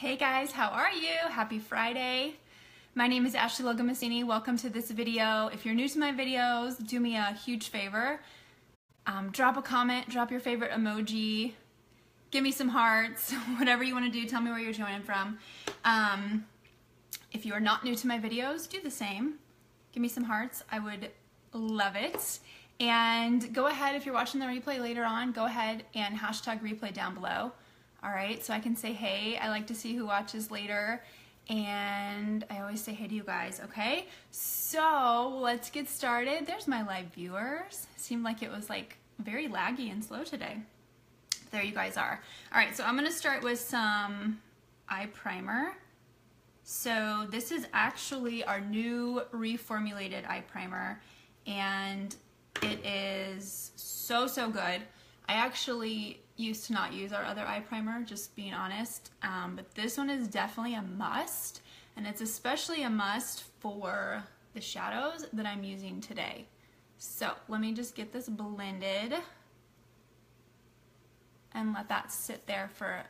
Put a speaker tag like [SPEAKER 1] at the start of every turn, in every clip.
[SPEAKER 1] Hey guys, how are you? Happy Friday. My name is Ashley Logan-Massini. Welcome to this video. If you're new to my videos, do me a huge favor. Drop a comment, drop your favorite emoji, give me some hearts, whatever you want to do. Tell me where you're joining from. If you are not new to my videos, do the same. Give me some hearts. I would love it. And go ahead, if you're watching the replay later on, go ahead and hashtag replay down below. All right, so I can say hey. I like to see who watches later, and I always say hey to you guys, okay? So let's get started. There's my live viewers. Seemed like it was like very laggy and slow today. There you guys are. All right, so I'm gonna start with some eye primer. So this is actually our new reformulated eye primer, and it is so good. I actually used to not use our other eye primer, just being honest, but this one is definitely a must, and it's especially a must for the shadows that I'm using today. So let me just get this blended and let that sit there for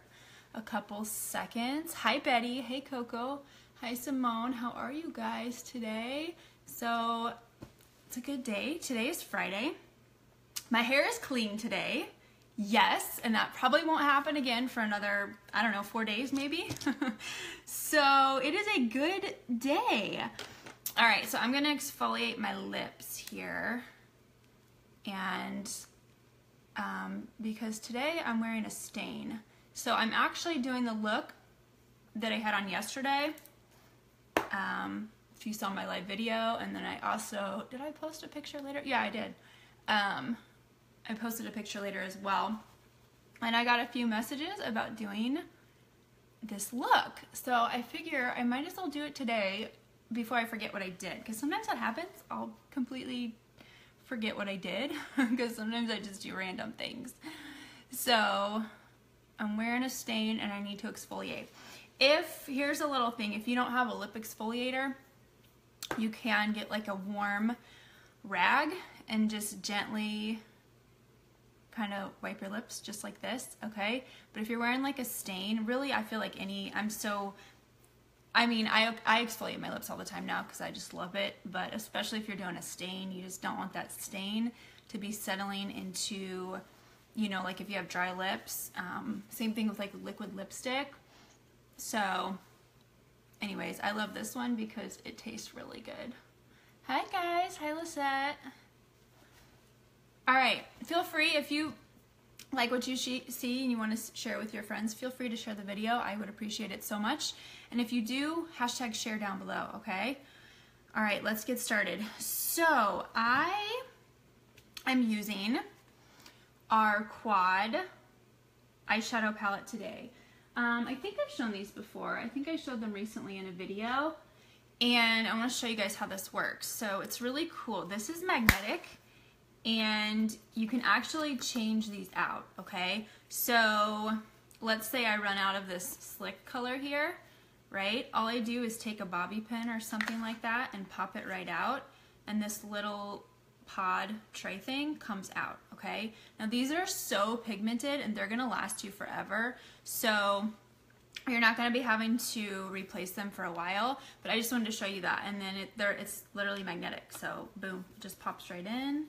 [SPEAKER 1] a couple seconds. Hi Betty, hey Coco, hi Simone, how are you guys today? So it's a good day. Today is Friday. My hair is clean today. Yes, and that probably won't happen again for another, I don't know, 4 days maybe. So it is a good day. All right, so I'm gonna exfoliate my lips here. And because today I'm wearing a stain. So I'm actually doing the look that I had on yesterday. If you saw my live video, and then I also, did I post a picture later? Yeah, I did. I posted a picture later as well, and I got a few messages about doing this look, so I figure I might as well do it today before I forget what I did, because sometimes that happens. I'll completely forget what I did because sometimes I just do random things. So I'm wearing a stain and I need to exfoliate. Here's a little thing, if you don't have a lip exfoliator, you can get like a warm rag and just gently kind of wipe your lips just like this, okay? But if you're wearing like a stain, really I feel like I exfoliate my lips all the time now because I just love it, but especially if you're doing a stain, you just don't want that stain to be settling into, you know, like if you have dry lips. Same thing with like liquid lipstick. So anyways, I love this one because it tastes really good. Hi guys, hi Lisette. All right, feel free, if you like what you see and you want to share it with your friends, feel free to share the video. I would appreciate it so much. And if you do, hashtag share down below, okay? All right, let's get started. So I'm using our Quad eyeshadow palette today. I think I've shown these before. I think I showed them recently in a video, and I want to show you guys how this works. So it's really cool. This is magnetic, and you can actually change these out, okay? So let's say I run out of this slick color here, right? All I do is take a bobby pin or something like that and pop it right out, and this little pod tray thing comes out, okay? Now these are so pigmented and they're gonna last you forever, so you're not gonna be having to replace them for a while, but I just wanted to show you that. And then it's literally magnetic, so boom, it just pops right in.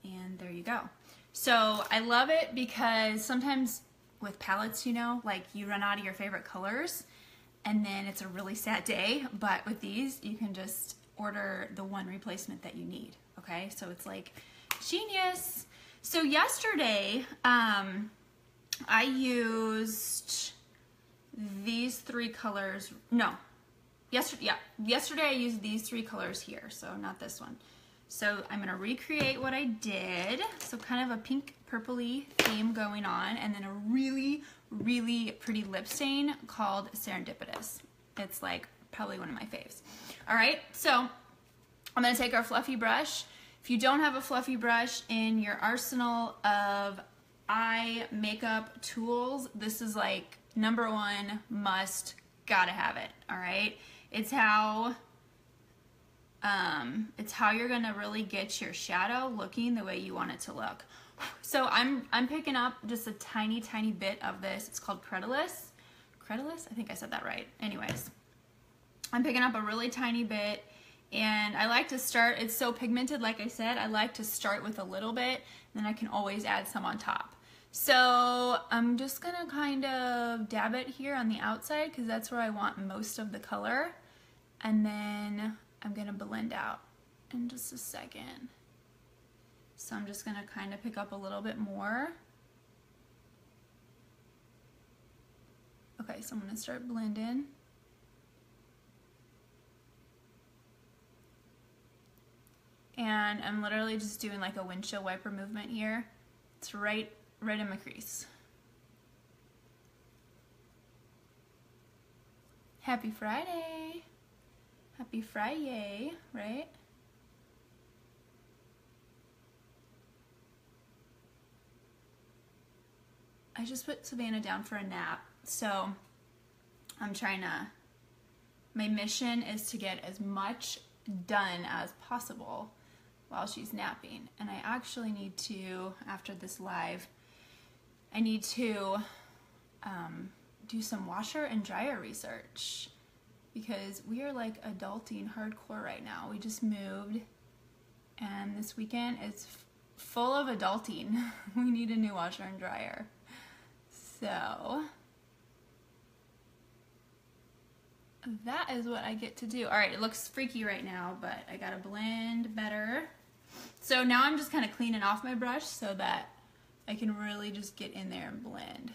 [SPEAKER 1] And there you go. So I love it because sometimes with palettes, you know, like you run out of your favorite colors and then it's a really sad day, but with these you can just order the one replacement that you need, okay? So it's like genius. So yesterday I used these three colors. Yesterday I used these three colors here, so not this one. So I'm gonna recreate what I did. So kind of a pink purpley theme going on, and then a really pretty lip stain called Serendipitous. It's like probably one of my faves. All right, so I'm gonna take our fluffy brush. If you don't have a fluffy brush in your arsenal of eye makeup tools, this is like #1 must, gotta have it, all right? It's how you're gonna really get your shadow looking the way you want it to look. So I'm picking up just a tiny bit of this. It's called Credulis? I think I said that right. Anyways, I'm picking up a really tiny bit, and I like to start, it's so pigmented like I said, I like to start with a little bit, and then I can always add some on top. So I'm just gonna kind of dab it here on the outside because that's where I want most of the color, and then I'm gonna blend out in just a second. So I'm just gonna kind of pick up a little bit more. Okay, so I'm gonna start blending. And I'm literally just doing like a windshield wiper movement here. It's right in my crease. Happy Friday. Happy Friday, right? I just put Savannah down for a nap, so I'm trying to, my mission is to get as much done as possible while she's napping. And I actually need to, after this live, I need to do some washer and dryer research because we are like adulting hardcore right now. We just moved and this weekend is full of adulting. We need a new washer and dryer. So that is what I get to do. All right, it looks freaky right now, but I gotta blend better. So now I'm just kind of cleaning off my brush so that I can really just get in there and blend.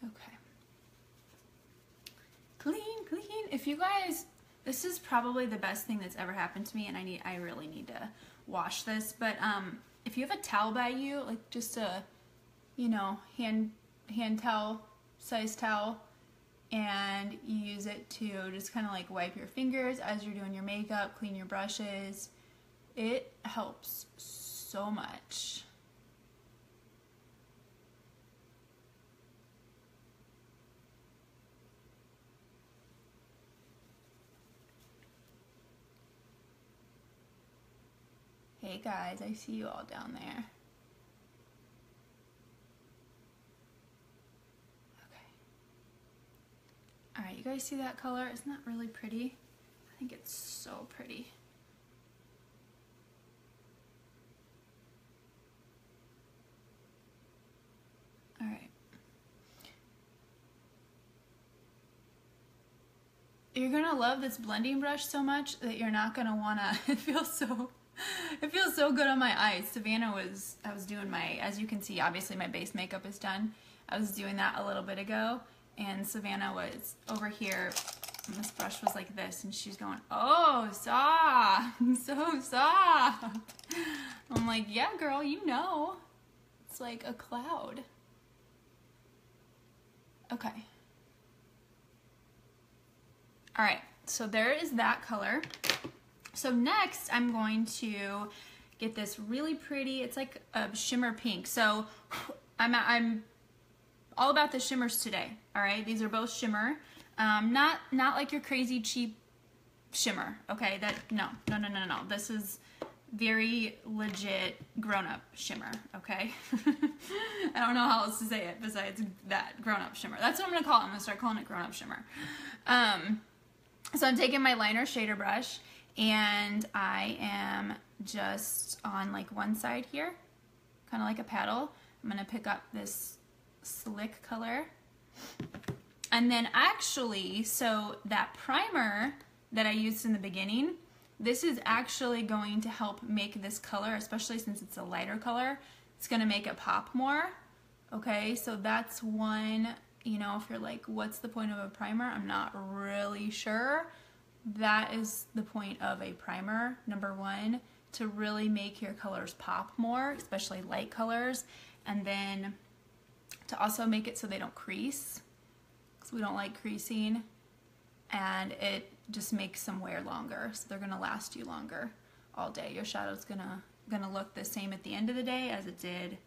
[SPEAKER 1] Okay. Clean. If you guys, this is probably the best thing that's ever happened to me, and I really need to wash this, but if you have a towel by you, like just a, you know, hand towel, size towel, and you use it to just kind of like wipe your fingers as you're doing your makeup, clean your brushes, it helps so much. Hey guys, I see you all down there. Okay. Alright, you guys see that color? Isn't that really pretty? I think it's so pretty. Alright. You're gonna love this blending brush so much that you're not gonna wanna, it feels so good on my eyes. Savannah I was doing my, as you can see, obviously my base makeup is done. I was doing that a little bit ago, and Savannah was over here, and this brush was like this, and she's going, oh, soft, so soft. I'm like, yeah, girl, you know. It's like a cloud. Okay. All right, so there is that color. So next I'm going to get this really pretty, it's like a shimmer pink. So I'm all about the shimmers today, all right? These are both shimmer, not like your crazy cheap shimmer, okay? No. This is very legit grown-up shimmer, okay? I don't know how else to say it besides that, grown-up shimmer. That's what I'm gonna call it. I'm gonna start calling it grown-up shimmer. So I'm taking my liner shader brush, and I am just on like one side here, kind of like a paddle. I'm gonna pick up this slick color. And then actually, so that primer that I used in the beginning, this is actually going to help make this color, especially since it's a lighter color, it's gonna make it pop more. Okay, so that's one, you know, if you're like, what's the point of a primer? I'm not really sure. That is the point of a primer, number one, to really make your colors pop more, especially light colors, and then to also make it so they don't crease, because we don't like creasing, and it just makes them wear longer, so they're gonna last you longer all day. Your shadow's gonna gonna look the same at the end of the day as it did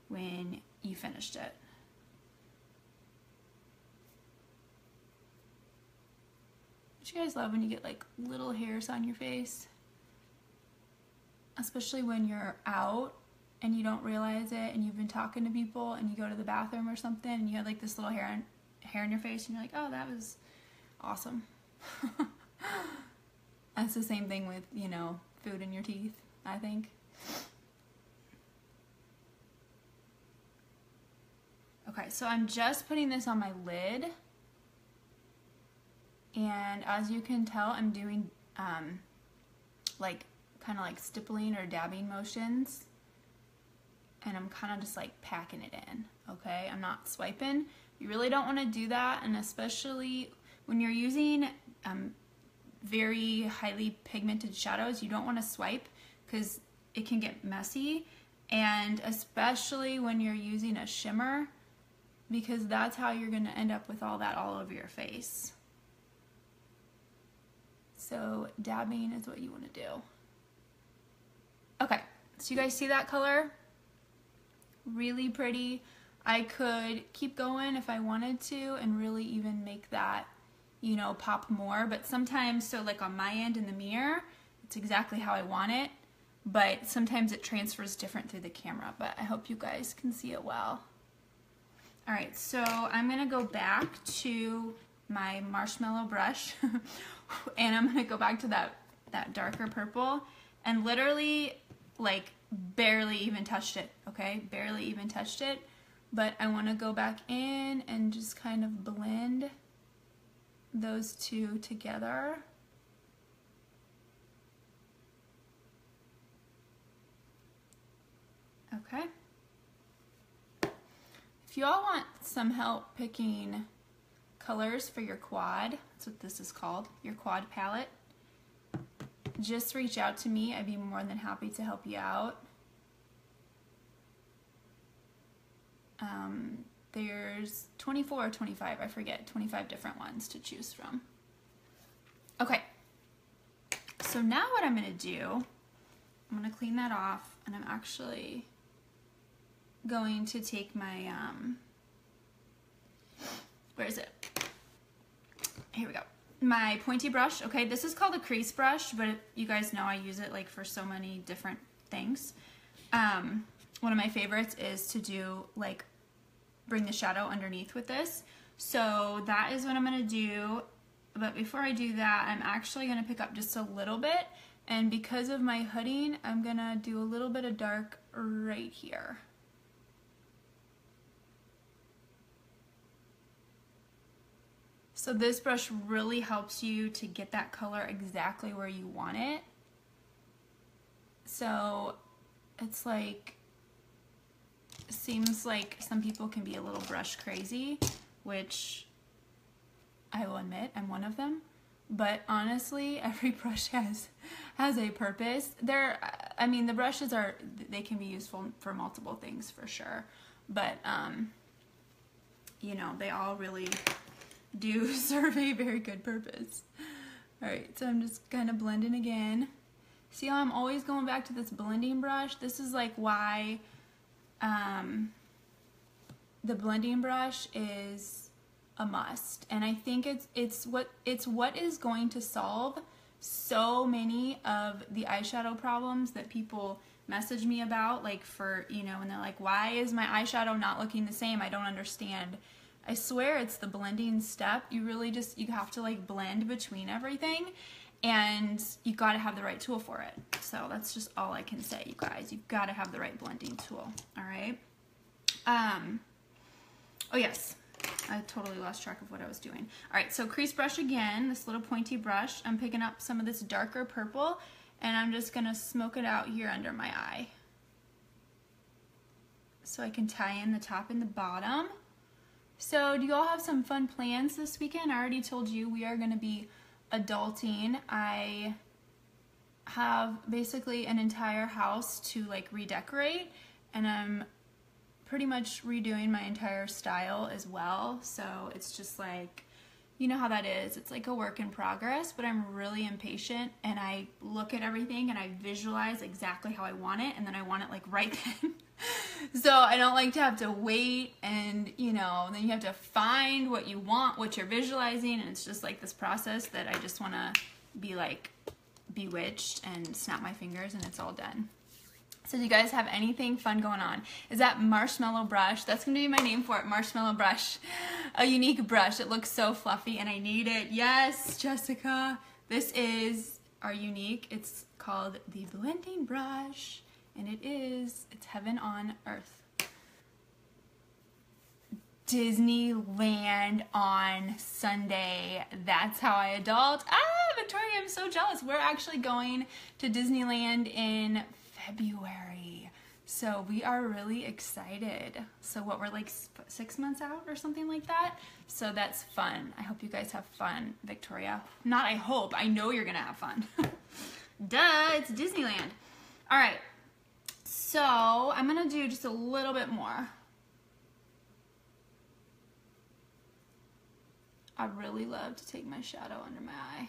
[SPEAKER 1] when you finished it. Don't you guys love when you get like little hairs on your face? Especially when you're out and you don't realize it and you've been talking to people and you go to the bathroom or something and you have like this little hair in your face and you're like, oh, that was awesome. That's the same thing with, you know, food in your teeth, I think. Okay, so I'm just putting this on my lid. And as you can tell, I'm doing like kind of like stippling or dabbing motions. And I'm kind of just like packing it in, okay? I'm not swiping. You really don't want to do that, and especially when you're using very highly pigmented shadows, you don't want to swipe because it can get messy, and especially when you're using a shimmer, because that's how you're going to end up with all that all over your face. So dabbing is what you want to do. Okay, so you guys see that color? Really pretty. I could keep going if I wanted to and really even make that, you know, pop more, but sometimes, so like on my end in the mirror, it's exactly how I want it, but sometimes it transfers different through the camera, but I hope you guys can see it well. All right, so I'm gonna go back to my marshmallow brush and I'm gonna go back to that darker purple and literally like barely even touched it, okay? Barely even touched it, but I wanna go back in and just kind of blend those two together. Okay. If you all want some help picking colors for your quad, that's what this is called, your quad palette, just reach out to me. I'd be more than happy to help you out. There's 24 or 25, I forget, 25 different ones to choose from. Okay, so now what I'm gonna do, I'm gonna clean that off, and I'm actually going to take my, where is it? Here we go. My pointy brush. Okay, this is called a crease brush, but you guys know I use it like for so many different things. One of my favorites is to do like bring the shadow underneath with this. So that is what I'm gonna do. But before I do that, I'm actually gonna pick up just a little bit, and because of my hooding, I'm gonna do a little bit of dark right here. So this brush really helps you to get that color exactly where you want it. So it's like, seems like some people can be a little brush crazy, which I will admit I'm one of them. But honestly, every brush has a purpose. I mean, the brushes they can be useful for multiple things for sure. But you know, they all really do serve a very good purpose. Alright, so I'm just kind of blending again. See how I'm always going back to this blending brush? This is like why the blending brush is a must, and I think it's what is going to solve so many of the eyeshadow problems that people message me about, like for, you know, and they're like, why is my eyeshadow not looking the same? I don't understand. I swear it's the blending step. You really just, you have to like blend between everything, and you got to have the right tool for it. So that's just all I can say, you guys. You've got to have the right blending tool. All right. Oh yes, I totally lost track of what I was doing. All right, so crease brush again, this little pointy brush. I'm picking up some of this darker purple, and I'm just gonna smoke it out here under my eye, so I can tie in the top and the bottom. So do you all have some fun plans this weekend? I already told you we are gonna be adulting. I have basically an entire house to like redecorate, and I'm pretty much redoing my entire style as well. So it's just like, you know how that is. It's like a work in progress, but I'm really impatient and I look at everything and I visualize exactly how I want it, and then I want it like right then. So I don't like to have to wait, and you know, then you have to find what you want, what you're visualizing, and it's just like this process that I just want to be like bewitched and snap my fingers and it's all done. So do you guys have anything fun going on? Is that Marshmallow Brush? That's going to be my name for it, Marshmallow Brush. A unique brush. It looks so fluffy and I need it. Yes, Jessica. This is our unique. It's called the Blending Brush. And it's heaven on earth. Disneyland on Sunday. That's how I adult. Ah, Victoria, I'm so jealous. We're actually going to Disneyland in February. So we are really excited. So what, we're like 6 months out or something like that? So that's fun. I hope you guys have fun, Victoria. Not I hope, I know you're gonna have fun. Duh, it's Disneyland. All right, so I'm gonna do just a little bit more. I really love to take my shadow under my eye.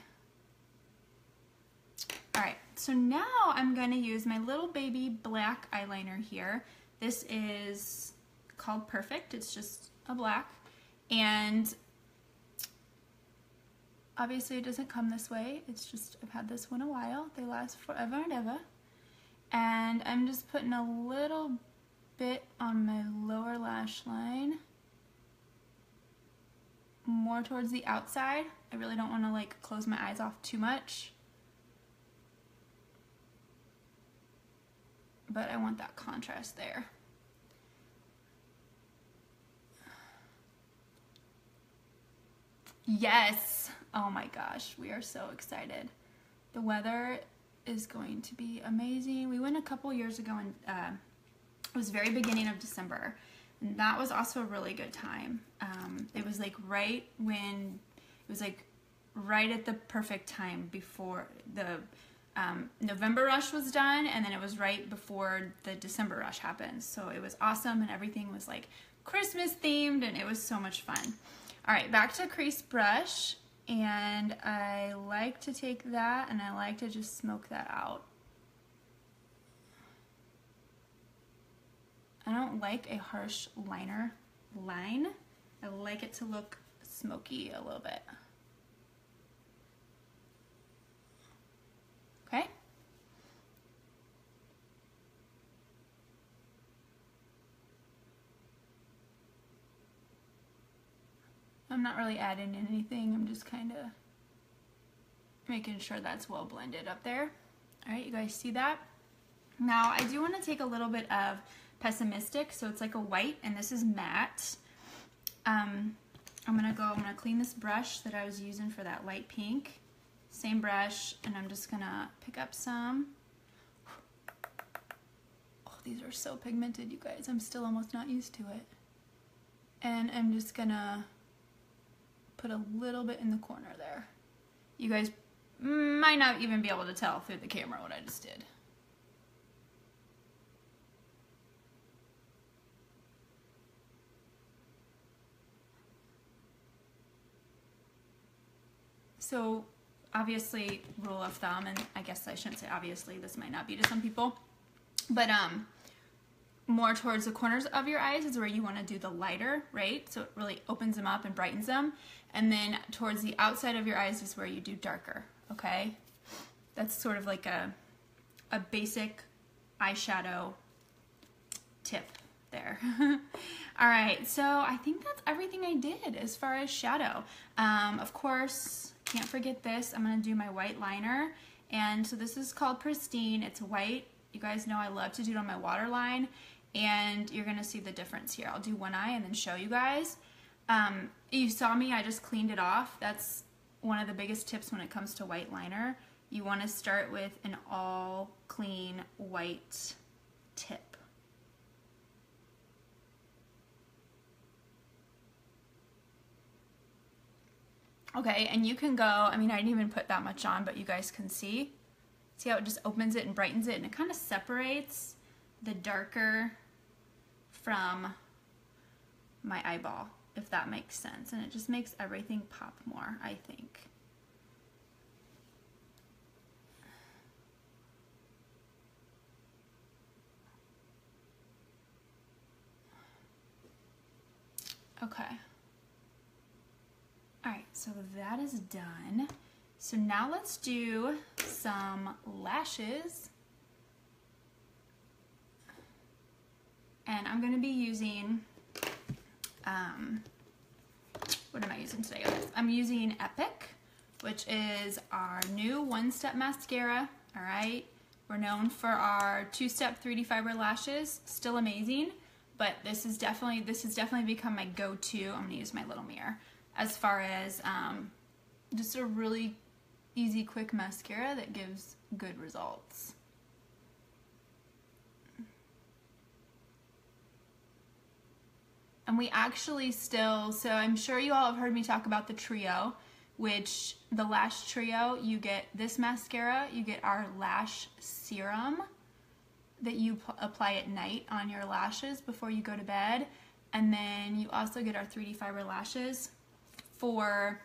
[SPEAKER 1] All right, so now I'm going to use my little baby black eyeliner here. This is called Perfect. It's just a black. And obviously it doesn't come this way. It's just, I've had this one a while. They last forever and ever. And I'm just putting a little bit on my lower lash line. More towards the outside. I really don't want to like close my eyes off too much. But I want that contrast there. Yes! Oh my gosh, we are so excited. The weather is going to be amazing. We went a couple years ago and it was very beginning of December. And that was also a really good time. It was like right at the perfect time before the November rush was done, and then it was right before the December rush happened. So it was awesome and everything was like Christmas themed and it was so much fun. All right, back to Crease Brush, and I like to take that and I like to just smoke that out. I don't like a harsh line. I like it to look smoky a little bit. Okay? I'm not really adding in anything. I'm just kind of making sure that's well blended up there. All right, you guys see that? Now, I do want to take a little bit of Pessimistic, so it's like a white, and this is matte. I'm gonna clean this brush that I was using for that light pink. Same brush, and I'm just gonna pick up some. Oh, these are so pigmented, you guys. I'm still almost not used to it. And I'm just gonna put a little bit in the corner there. You guys might not even be able to tell through the camera what I just did. So obviously, rule of thumb, and I guess I shouldn't say obviously, this might not be to some people, but more towards the corners of your eyes is where you want to do the lighter, right? So it really opens them up and brightens them. And then towards the outside of your eyes is where you do darker, okay? That's sort of like a basic eyeshadow tip there. All right, so I think that's everything I did as far as shadow. Of course, can't forget this. I'm gonna do my white liner. And so this is called Pristine. It's white. You guys know I love to do it on my waterline. And you're gonna see the difference here. I'll do one eye and then show you guys. You saw me, I just cleaned it off. That's one of the biggest tips when it comes to white liner. You wanna start with an all clean white tip. Okay, and you can go, I mean, I didn't even put that much on, but you guys can see. See how it just opens it and brightens it, and it kind of separates the darker from my eyeball. if that makes sense. And it just makes everything pop more, I think. Okay. Alright, so that is done. So now let's do some lashes. And I'm going to be using, what am I using today? Okay, I'm using Epic, which is our new one-step mascara, all right? We're known for our two-step 3D fiber lashes, still amazing, but this has definitely become my go-to. I'm going to use my little mirror as far as just a really easy, quick mascara that gives good results. And we actually still, so I'm sure you all have heard me talk about the Trio, which the Lash Trio, you get this mascara, you get our lash serum that you apply at night on your lashes before you go to bed. And then you also get our 3D fiber lashes for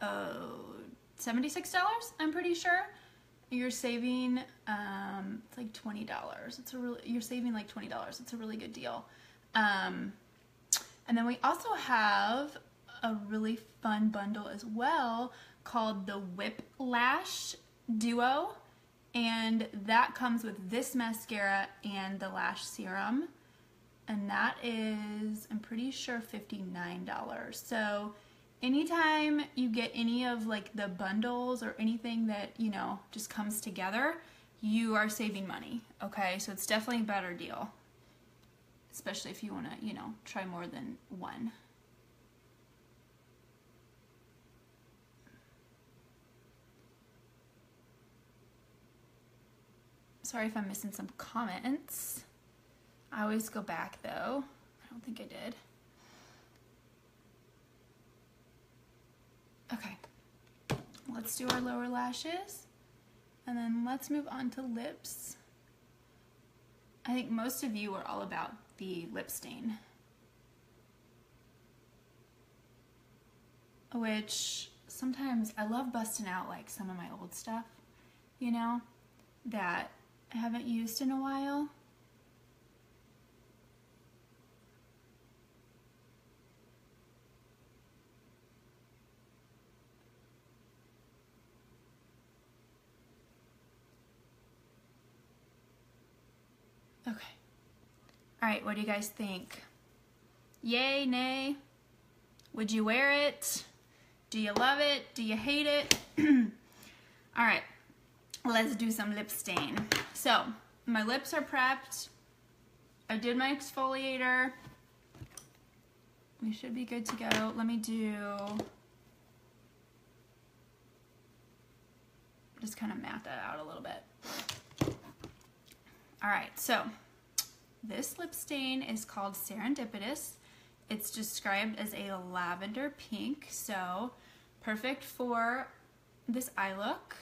[SPEAKER 1] $76, I'm pretty sure. You're saving it's like $20. You're saving like $20. It's a really good deal. And then we also have a really fun bundle as well called the Whip Lash Duo, and that comes with this mascara and the lash serum, and that is, I'm pretty sure, $59. So anytime you get any of like the bundles or anything that, you know, just comes together, you are saving money. Okay, so it's definitely a better deal, especially if you want to, you know, try more than one. Sorry if I'm missing some comments. I always go back though. I don't think I did. Okay, let's do our lower lashes, and then let's move on to lips. I think most of you are all about the lip stain, which sometimes I love busting out like some of my old stuff, you know, that I haven't used in a while. Okay. All right, what do you guys think? Yay, nay? Would you wear it? Do you love it? Do you hate it? All right, let's do some lip stain. So, my lips are prepped. I did my exfoliator. We should be good to go. Let me just kind of map that out a little bit. All right, so this lip stain is called Serendipitous. It's described as a lavender pink, so perfect for this eye look.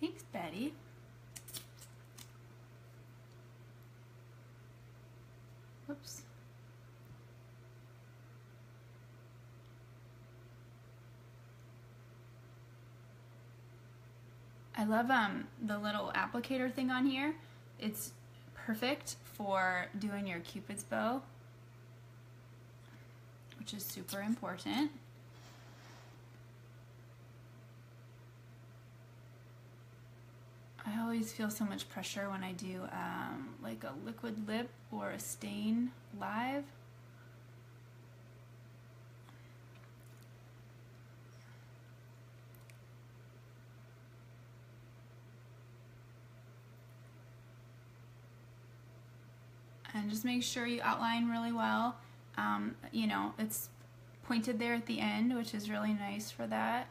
[SPEAKER 1] Thanks, Betty. Whoops. I love the little applicator thing on here. It's perfect for doing your Cupid's bow, which is super important. I always feel so much pressure when I do like a liquid lip or a stain live. And just make sure you outline really well. You know, it's pointed there at the end, which is really nice for that.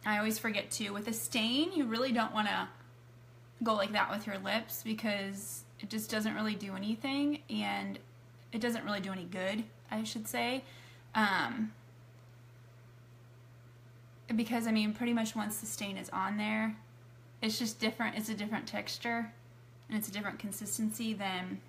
[SPEAKER 1] I always forget too, with a stain, you really don't want to go like that with your lips because it just doesn't really do anything, and it doesn't really do any good, I should say. Because I mean, pretty much once the stain is on there, it's just different. It's a different texture and it's a different consistency than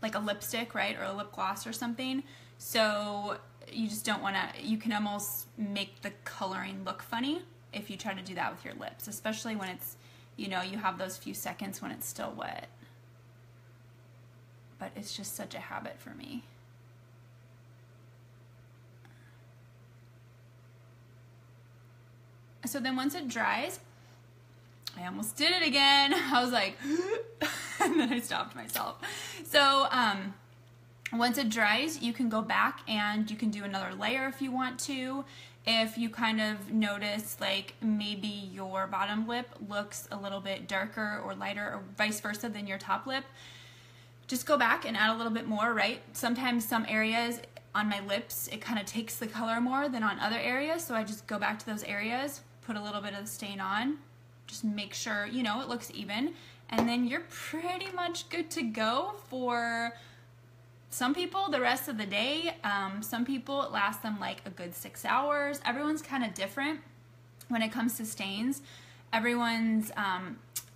[SPEAKER 1] like a lipstick, right? Or a lip gloss or something. So you just don't want to, you can almost make the coloring look funny if you try to do that with your lips, especially when it's, you know, you have those few seconds when it's still wet. But it's just such a habit for me. So then once it dries, I almost did it again. I was like, and then I stopped myself. So once it dries, you can go back and you can do another layer if you want to. If you kind of notice like maybe your bottom lip looks a little bit darker or lighter or vice versa than your top lip, just go back and add a little bit more, right? Sometimes some areas on my lips, it kind of takes the color more than on other areas. So I just go back to those areas, put a little bit of the stain on, just make sure, you know, it looks even. And then you're pretty much good to go for some people the rest of the day. Some people it lasts them like a good 6 hours. Everyone's kind of different when it comes to stains. Everyone's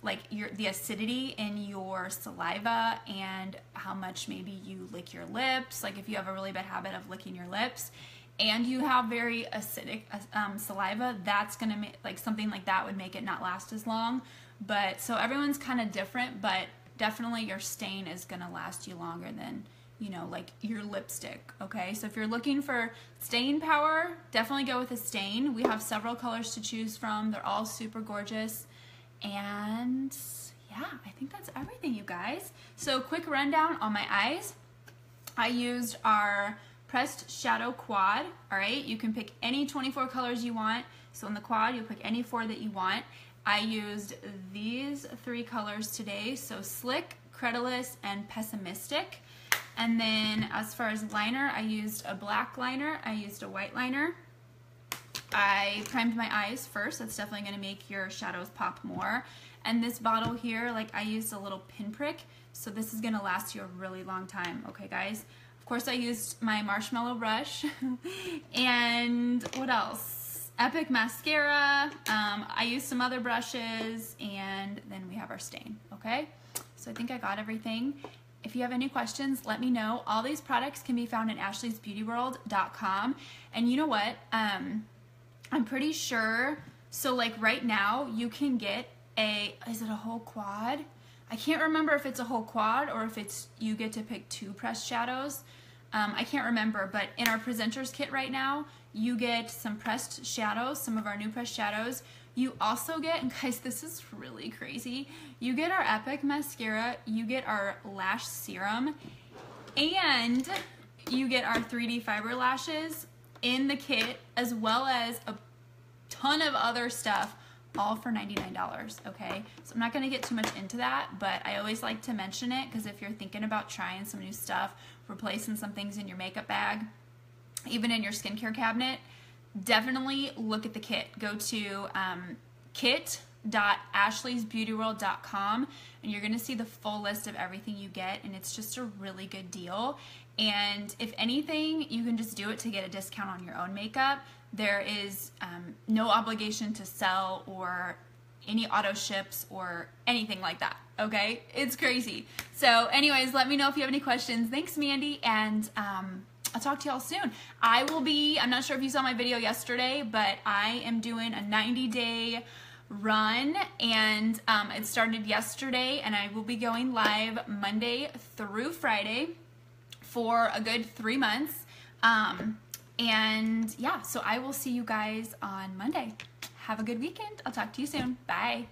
[SPEAKER 1] like the acidity in your saliva and how much maybe you lick your lips. Like if you have a really bad habit of licking your lips and you have very acidic saliva, that's gonna make, like something like that would make it not last as long. But so everyone's kind of different, but definitely your stain is gonna last you longer than, you know, like your lipstick, okay? So if you're looking for stain power, definitely go with a stain. We have several colors to choose from. They're all super gorgeous. And yeah, I think that's everything, you guys. So quick rundown on my eyes. I used our pressed shadow quad, all right? You can pick any 24 colors you want. So in the quad, you'll pick any 4 that you want. I used these 3 colors today, so Slick, Credulous, and Pessimistic. And then as far as liner, I used a black liner, I used a white liner. I primed my eyes first. That's definitely going to make your shadows pop more. And this bottle here, like I used a little pinprick, so this is going to last you a really long time, okay guys? Of course I used my marshmallow brush. And what else? Epic mascara. I used some other brushes, and then we have our stain, okay? So I think I got everything. If you have any questions, let me know. All these products can be found at ashleysbeautyworld.com. And you know what? I'm pretty sure, so like right now, you can get is it a whole quad? I can't remember if it's a whole quad or if it's, you get to pick 2 pressed shadows. I can't remember, but in our presenters kit right now, you get some pressed shadows, some of our new pressed shadows. You also get, and guys, this is really crazy, you get our Epic mascara, you get our lash serum, and you get our 3D fiber lashes in the kit, as well as a ton of other stuff, all for $99, okay? So I'm not gonna get too much into that, but I always like to mention it because if you're thinking about trying some new stuff, replacing some things in your makeup bag, even in your skincare cabinet, definitely look at the kit. Go to kit.ashleysbeautyworld.com and you're gonna see the full list of everything you get, and it's just a really good deal. And if anything, you can just do it to get a discount on your own makeup. There is no obligation to sell or any auto ships or anything like that, okay? It's crazy. So anyways, let me know if you have any questions. Thanks, Mandy, and I'll talk to y'all soon. I'm not sure if you saw my video yesterday, but I am doing a 90-day run, and it started yesterday, and I will be going live Monday through Friday for a good 3 months. And yeah, so I will see you guys on Monday. Have a good weekend. I'll talk to you soon. Bye.